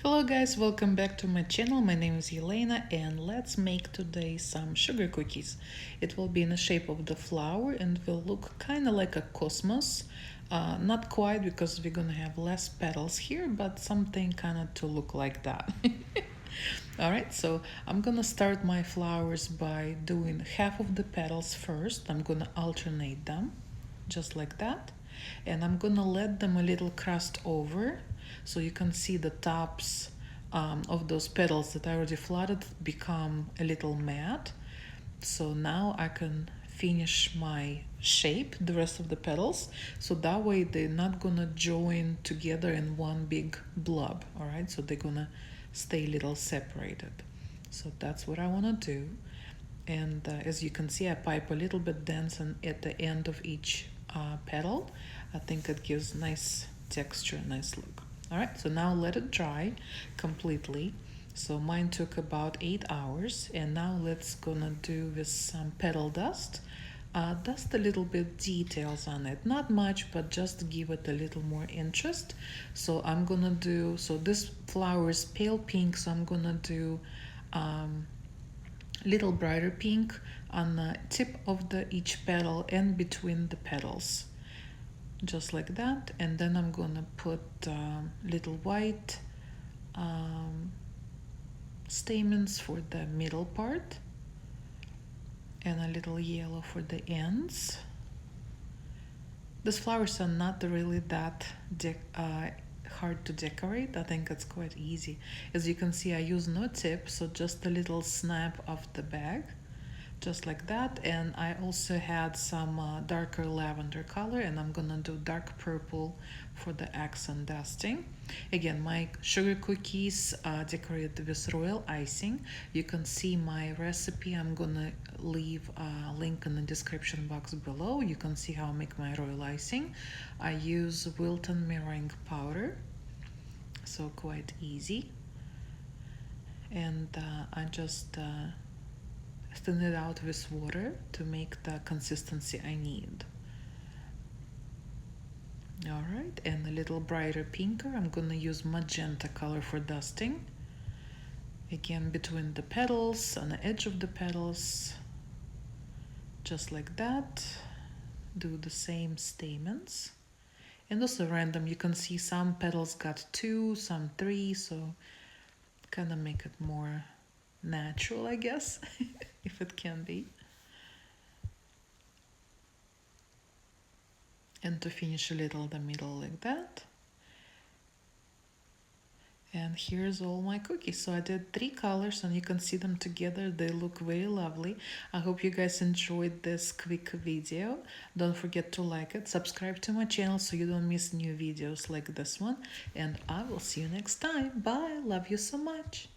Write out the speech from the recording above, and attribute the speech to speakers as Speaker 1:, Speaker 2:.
Speaker 1: Hello guys, welcome back to my channel. My name is Elena and let's make today some sugar cookies. It will be in the shape of the flower and will look kind of like a cosmos. Not quite because we're gonna have less petals here, but something kind of to look like that. Alright, so I'm gonna start my flowers by doing half of the petals first. I'm gonna alternate them just like that, and I'm gonna let them a little crust over so you can see the tops of those petals that I already flooded become a little matte. So now I can finish my shape, the rest of the petals, so that way they're not gonna join together in one big blob. All right, so they're gonna stay a little separated. So that's what I want to do. And as you can see, I pipe a little bit dense at the end of each petal. I think it gives nice texture, nice look. All right, so now let it dry completely. So mine took about 8 hours, and now let's gonna do with some petal dust. Dust a little bit details on it, not much, but just give it a little more interest. So I'm gonna do, so this flower is pale pink, so I'm gonna do little brighter pink on the tip of each petal and between the petals, just like that. And then I'm gonna put little white stamens for the middle part and a little yellow for the ends. These flowers are not really that hard to decorate. I think it's quite easy. As you can see, I use no tip, so just a little snap of the bag, just like that. And I also had some darker lavender color, and I'm gonna do dark purple for the accent dusting. Again, my sugar cookies decorated with royal icing. You can see my recipe. I'm gonna leave a link in the description box below. You can see how I make my royal icing. I use Wilton meringue powder, so quite easy. And I just thin it out with water to make the consistency I need. All right, and a little brighter pinker. I'm gonna use magenta color for dusting. Again, between the petals, on the edge of the petals, just like that. Do the same stamens. And also random, you can see some petals got 2, some 3, so kind of make it more natural, I guess, if it can be. And to finish a little the middle like that. And here's all my cookies. So I did 3 colors and you can see them together. They look very lovely. I hope you guys enjoyed this quick video. Don't forget to like it, subscribe to my channel so you don't miss new videos like this one. And I will see you next time. Bye. Love you so much.